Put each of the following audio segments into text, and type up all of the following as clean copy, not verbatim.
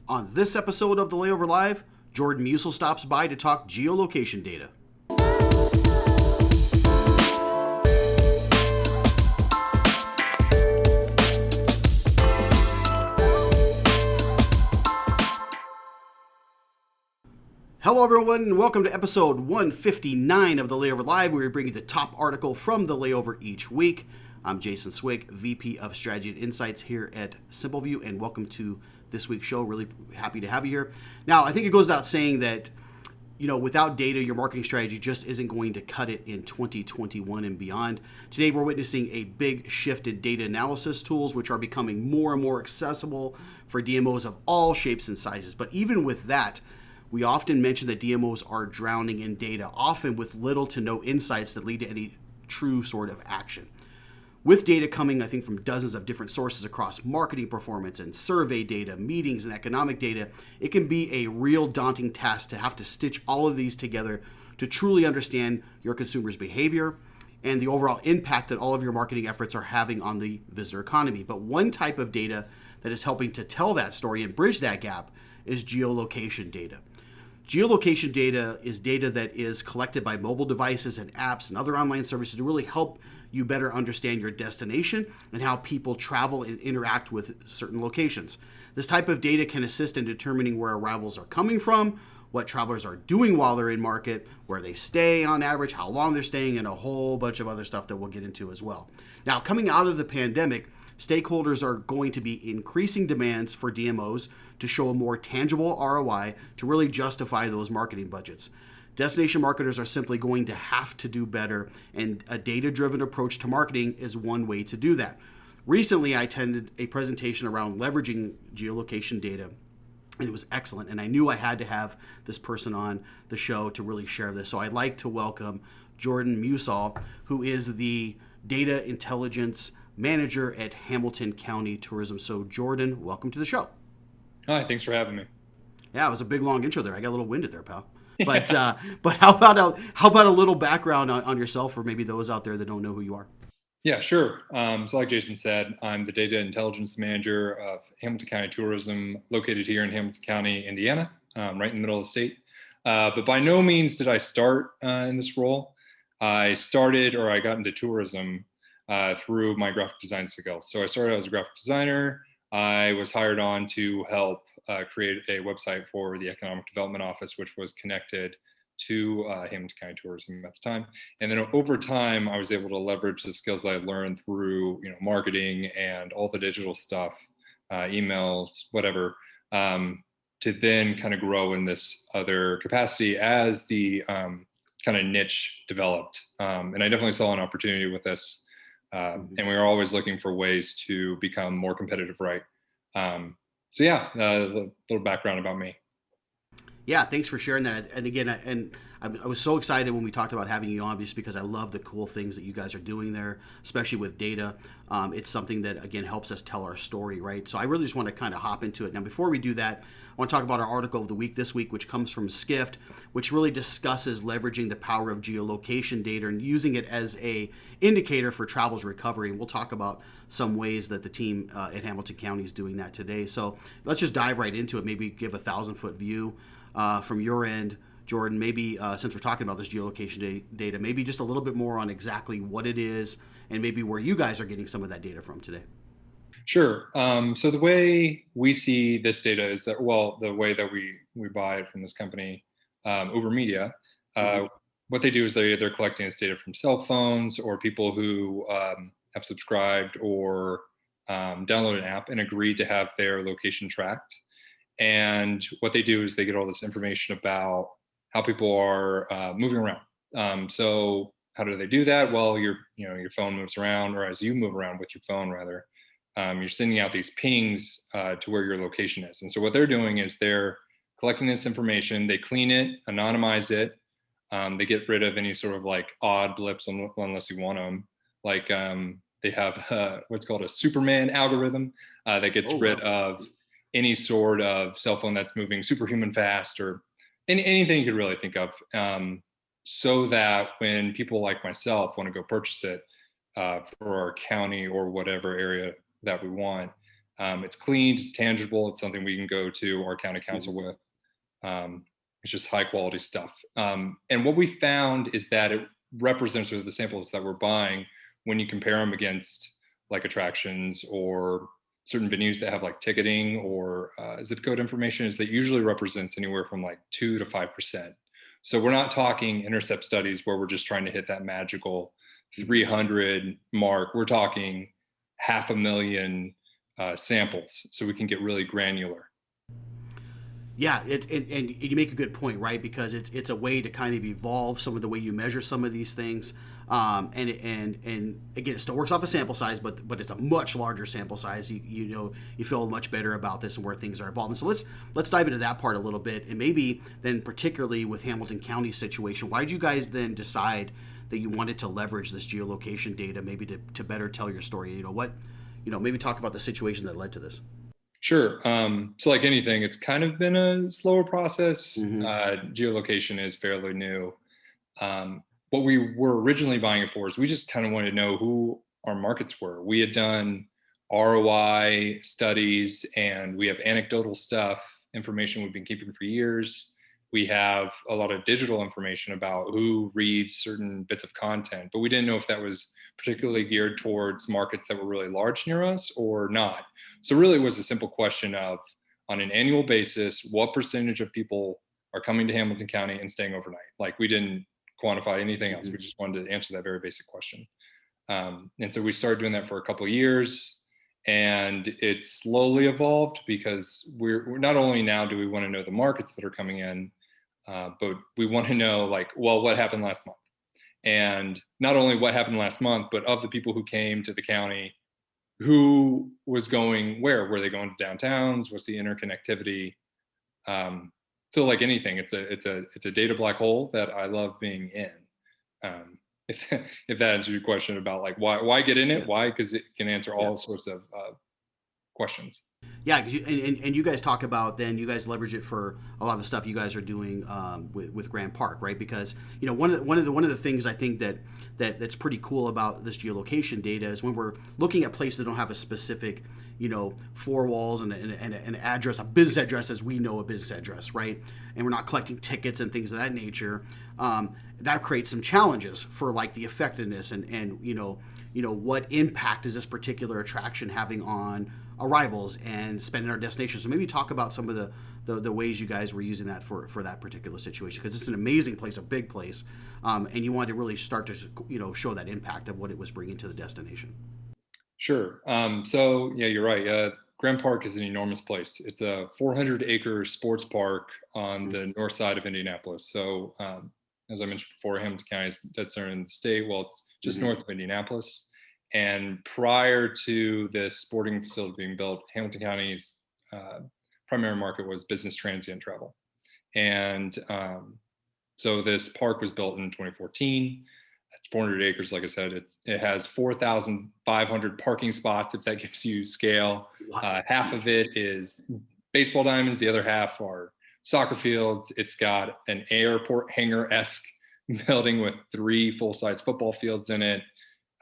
On this episode of the Layover Live, Jordan Musall stops by to talk geolocation data. Hello everyone, and welcome to episode 159 of the Layover Live, where we bring you the top article from the Layover each week. I'm Jason Swick, VP of Strategy and Insights here at SimpleView, and welcome to this week's show. Really happy to have you here. Now, I think it goes without saying that, without data, your marketing strategy just isn't going to cut it in 2021 and beyond. Today, we're witnessing a big shift in data analysis tools, which are becoming more and more accessible for DMOs of all shapes and sizes. But even with that, we often mention that DMOs are drowning in data, often with little to no insights that lead to any true sort of action. With data coming, I think, from dozens of different sources across marketing performance and survey data, meetings and economic data, it can be a real daunting task to have to stitch all of these together to truly understand your consumer's behavior and the overall impact that all of your marketing efforts are having on the visitor economy. But one type of data that is helping to tell that story and bridge that gap is geolocation data. Geolocation data is data that is collected by mobile devices and apps and other online services to really help you better understand your destination and how people travel and interact with certain locations. This type of data can assist in determining where arrivals are coming from, what travelers are doing while they're in market, where they stay on average, how long they're staying, and a whole bunch of other stuff that we'll get into as well. Now, coming out of the pandemic, stakeholders are going to be increasing demands for DMOs to show a more tangible ROI to really justify those marketing budgets. Destination marketers are simply going to have to do better, and a data-driven approach to marketing is one way to do that. Recently, I attended a presentation around leveraging geolocation data, and it was excellent, and I knew I had to have this person on the show to really share this. So I'd like to welcome Jordan Musall, who is the Data Intelligence Manager at Hamilton County Tourism. So Jordan, welcome to the show. Hi, thanks for having me. Yeah, it was a big long intro there. I got a little winded there, pal. But but how about a little background on yourself for maybe those out there that don't know who you are? Yeah, sure. So like Jason said, I'm the Data Intelligence Manager of Hamilton County Tourism, located here in Hamilton County, Indiana, right in the middle of the state. But by no means did I start in this role. I got into tourism through my graphic design skills. So I started as a graphic designer. I was hired on to help create a website for the Economic Development Office, which was connected to Hamilton County Tourism at the time. And then over time, I was able to leverage the skills that I learned through marketing and all the digital stuff, emails, whatever, to then kind of grow in this other capacity as the kind of niche developed. And I definitely saw an opportunity with this. And we were always looking for ways to become more competitive, right? So yeah, a little background about me. Yeah, thanks for sharing that. And again, I was so excited when we talked about having you on, just because I love the cool things that you guys are doing there, especially with data. It's something that, again, helps us tell our story, right? So I really just want to kind of hop into it. Now, before we do that, I want to talk about our article of the week this week, which comes from Skift, which really discusses leveraging the power of geolocation data and using it as a indicator for travel's recovery. And we'll talk about some ways that the team at Hamilton County is doing that today. So let's just dive right into it. Maybe give a 1,000-foot view from your end, Jordan. Maybe since we're talking about this geolocation data, maybe just a little bit more on exactly what it is and maybe where you guys are getting some of that data from today. Sure. So the way we see this data is that, the way that we buy it from this company, Uber Media, what they do is they're collecting this data from cell phones or people who have subscribed or downloaded an app and agreed to have their location tracked. And what they do is they get all this information about how people are moving around. So how do they do that? Well, your phone moves around, or as you move around with your phone, rather, you're sending out these pings to where your location is. And so what they're doing is they're collecting this information, they clean it, anonymize it, they get rid of any sort of like odd blips unless you want them. Like they have what's called a Superman algorithm that gets rid of any sort of cell phone that's moving superhuman fast, or anything you could really think of, so that when people like myself want to go purchase it for our county or whatever area that we want, It's cleaned, it's tangible, it's something we can go to our county council with. It's just high quality stuff. And what we found is that it represents sort of the samples that we're buying when you compare them against like attractions or certain venues that have like ticketing or zip code information, is that usually represents anywhere from like 2 to 5%. So we're not talking intercept studies where we're just trying to hit that magical 300 mark. We're talking 500,000 samples, so we can get really granular. Yeah, and you make a good point, right? Because it's a way to kind of evolve some of the way you measure some of these things, and again, it still works off a sample size, but it's a much larger sample size. You feel much better about this and where things are evolving. So let's dive into that part a little bit, and maybe then particularly with Hamilton County's situation, why did you guys then decide that you wanted to leverage this geolocation data maybe to better tell your story? Maybe talk about the situation that led to this. Sure. So like anything, it's kind of been a slower process. Mm-hmm. Geolocation is fairly new. What we were originally buying it for is we just kind of wanted to know who our markets were. We had done ROI studies and we have anecdotal stuff, information we've been keeping for years. We have a lot of digital information about who reads certain bits of content, but we didn't know if that was particularly geared towards markets that were really large near us or not. So really it was a simple question of, on an annual basis, what percentage of people are coming to Hamilton County and staying overnight? Like, we didn't quantify anything else. We just wanted to answer that very basic question. And so we started doing that for a couple of years, and it slowly evolved because we're not only now do we want to know the markets that are coming in, but we want to know, like, well, what happened last month? And not only what happened last month, but of the people who came to the county, who was going where? Were they going to downtowns? What's the interconnectivity? So like anything, it's a data black hole that I love being in. If that answers your question about like why get in it? Why? Because it can answer all sorts of questions. Yeah, because you guys talk about, then you guys leverage it for a lot of the stuff you guys are doing with Grand Park, right? Because one of the things I think that's pretty cool about this geolocation data is when we're looking at places that don't have a specific four walls and an address, a business address as we know a business address, right? And we're not collecting tickets and things of that nature. That creates some challenges for like the effectiveness and what impact is this particular attraction having on arrivals and spending our destination. So maybe talk about some of the ways you guys were using that for that particular situation, because it's an amazing place, a big place, and you wanted to really start to show that impact of what it was bringing to the destination. Sure. So yeah, you're right. Grand Park is an enormous place. It's a 400-acre sports park on the north side of Indianapolis. So as I mentioned before, Hamilton County is dead center in the state. Well, it's just north of Indianapolis. And prior to this sporting facility being built, Hamilton County's primary market was business transient travel. And so this park was built in 2014. It's 400 acres, like I said. It has 4,500 parking spots, if that gives you scale. Half of it is baseball diamonds. The other half are soccer fields. It's got an airport hangar-esque building with 3 full-size football fields in it.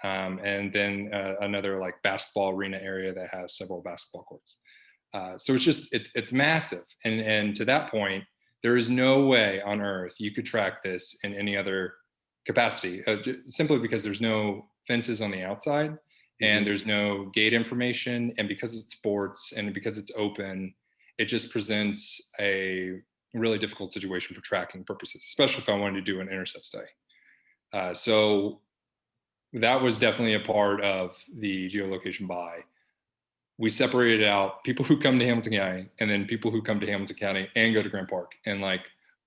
And then another like basketball arena area that has several basketball courts. So it's massive. And to that point, there is no way on earth you could track this in any other capacity, simply because there's no fences on the outside and there's no gate information. And because it's sports and because it's open, it just presents a really difficult situation for tracking purposes, especially if I wanted to do an intercept study. So that was definitely a part of the geolocation buy. We separated out people who come to Hamilton County and then people who come to Hamilton County and go to Grand Park, and like,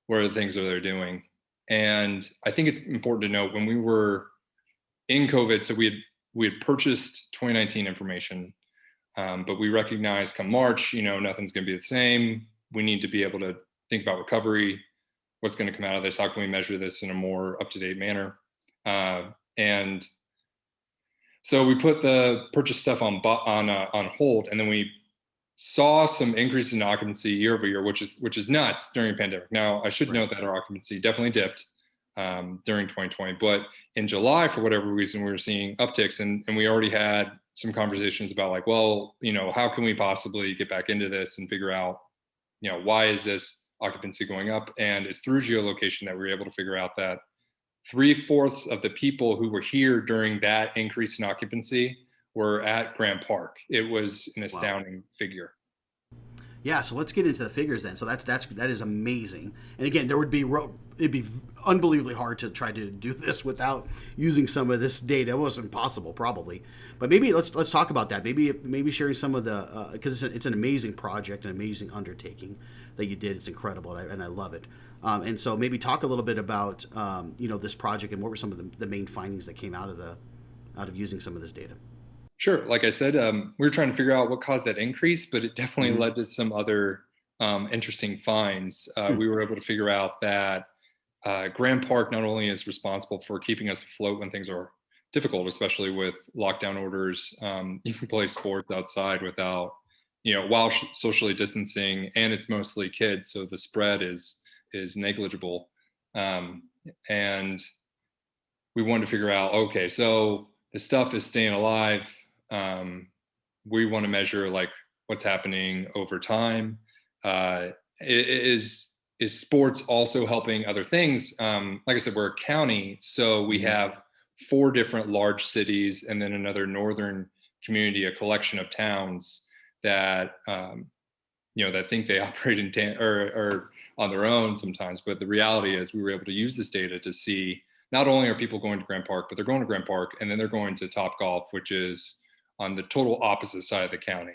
what are the things that they're doing. And I think it's important to note, when we were in COVID, so we had purchased 2019 information, but we recognized come March, nothing's going to be the same. We need to be able to think about recovery. What's going to come out of this? How can we measure this in a more up-to-date manner? And so we put the purchase stuff on hold, and then we saw some increase in occupancy year over year, which is nuts during a pandemic. Now, I should note that our occupancy definitely dipped, during 2020. But in July, for whatever reason, we were seeing upticks, and we already had some conversations about like, well, how can we possibly get back into this and figure out, why is this occupancy going up? And it's through geolocation that we were able to figure out that 3/4 of the people who were here during that increase in occupancy were at Grant Park. It was an astounding figure. Yeah, so let's get into the figures then. So that is amazing. And again, it'd be unbelievably hard to try to do this without using some of this data. It was impossible, probably. But maybe let's talk about that. Maybe sharing some of the because it's an amazing project, an amazing undertaking that you did. It's incredible, and I love it. And so maybe talk a little bit about this project and what were some of the main findings that came out of using some of this data. Sure. Like I said, we were trying to figure out what caused that increase, but it definitely led to some other interesting finds. We were able to figure out that Grand Park not only is responsible for keeping us afloat when things are difficult, especially with lockdown orders. You can play sports outside without, while socially distancing, and it's mostly kids, so the spread is negligible. And we wanted to figure out, okay, so the stuff is staying alive. We want to measure like what's happening over time. Is sports also helping other things? Like I said, we're a county, so we have 4 different large cities and then another northern community, a collection of towns that that think they operate or on their own sometimes. But the reality is, we were able to use this data to see not only are people going to Grant Park, but they're going to Grant Park and then they're going to Topgolf, which is on the total opposite side of the county.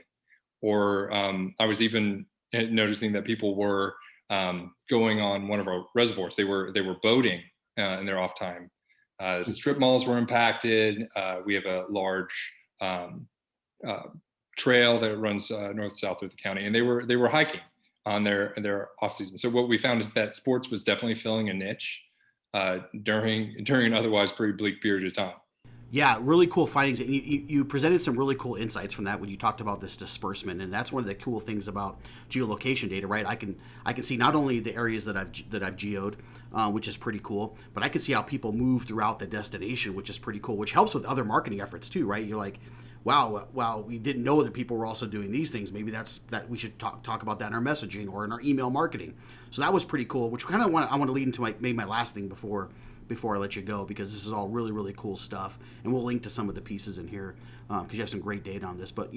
Or I was even noticing that people were going on one of our reservoirs. They were boating in their off time. The strip malls were impacted. We have a large trail that runs north south through the county, and they were hiking on their off season. So what we found is that sports was definitely filling a niche during an otherwise pretty bleak period of time. Yeah, really cool findings. You presented some really cool insights from that when you talked about this disbursement, and that's one of the cool things about geolocation data, right? I can see not only the areas that I've geoed, which is pretty cool, but I can see how people move throughout the destination, which is pretty cool, which helps with other marketing efforts too, right? You're like, wow, we didn't know that people were also doing these things. Maybe that we should talk about that in our messaging or in our email marketing. So that was pretty cool. Which kind of I want to lead into my last thing before I let you go, because this is all really, really cool stuff, and we'll link to some of the pieces in here because you have some great data on this. But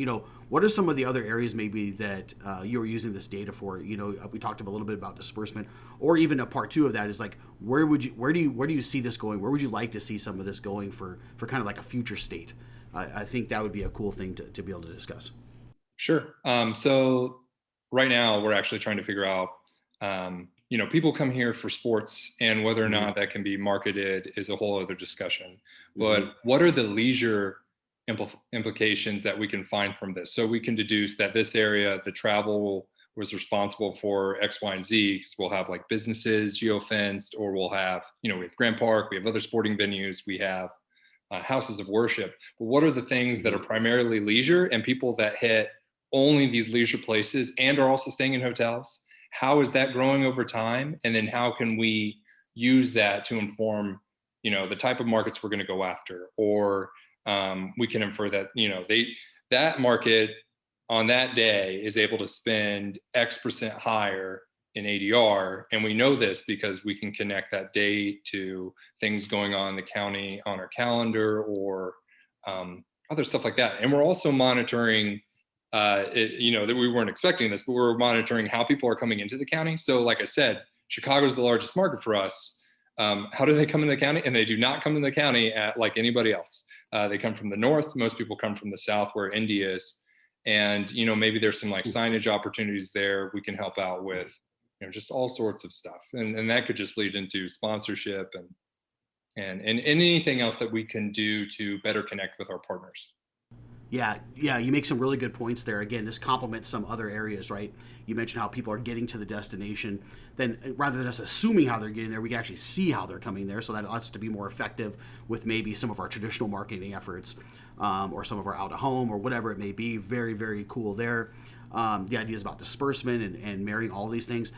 what are some of the other areas maybe that you are using this data for? We talked a little bit about disbursement, or even a part 2 of that is like, where do you see this going? Where would you like to see some of this going for kind of like a future state? I think that would be a cool thing to be able to discuss. Sure. So right now we're actually trying to figure out, people come here for sports, and whether or not that can be marketed is a whole other discussion. But what are the leisure implications that we can find from this? So we can deduce that this area, the travel was responsible for X, Y, and Z, because we'll have like businesses geofenced, or we'll have, we have Grand Park, we have other sporting venues, we have houses of worship. But what are the things that are primarily leisure and people that hit only these leisure places and are also staying in hotels? How is that growing over time? And then how can we use that to inform, the type of markets we're going to go after? Or we can infer that, that market on that day is able to spend X% higher in ADR. And we know this because we can connect that day to things going on in the county on our calendar, or other stuff like that. And we're also monitoring that we weren't expecting this, but we're monitoring how people are coming into the county. So like I said, Chicago is the largest market for us. How do they come in the county? And they do not come in the county like anybody else. They come from the north. Most people come from the south, where Indy is. And, maybe there's some like signage opportunities there we can help out with, just all sorts of stuff. And that could just lead into sponsorship and anything else that we can do to better connect with our partners. Yeah, you make some really good points there. Again, this complements some other areas, right? You mentioned how people are getting to the destination. Then rather than us assuming how they're getting there, we can actually see how they're coming there, so that allows us to be more effective with maybe some of our traditional marketing efforts, or some of our out of home or whatever it may be. Very, very cool there. the ideas about disbursement and marrying all these things.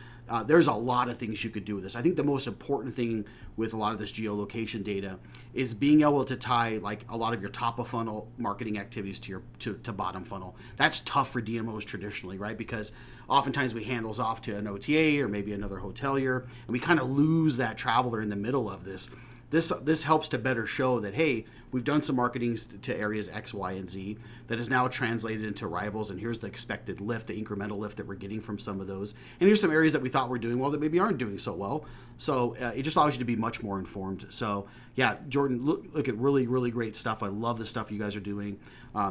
There's a lot of things you could do with this. I think the most important thing with a lot of this geolocation data is being able to tie like a lot of your top of funnel marketing activities to your to bottom funnel. That's tough for DMOs traditionally, right? Because oftentimes we hand those off to an OTA or maybe another hotelier, and we kind of lose that traveler in the middle of this. This helps to better show that, hey, we've done some marketing to areas X, Y, and Z that is now translated into arrivals, and here's the expected lift, the incremental lift that we're getting from some of those. And here's some areas that we thought were doing well that maybe aren't doing so well. So it just allows you to be much more informed. So yeah, Jordan, look at really, really great stuff. I love the stuff you guys are doing.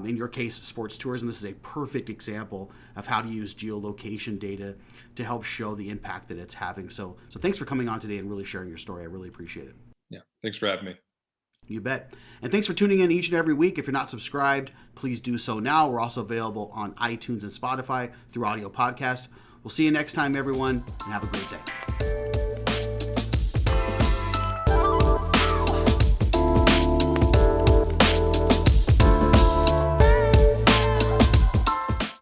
In your case, sports tourism, this is a perfect example of how to use geolocation data to help show the impact that it's having. So thanks for coming on today and really sharing your story. I really appreciate it. Yeah, thanks for having me. You bet. And thanks for tuning in each and every week. If you're not subscribed, please do so now. We're also available on iTunes and Spotify through audio podcast. We'll see you next time, everyone, and have a great day.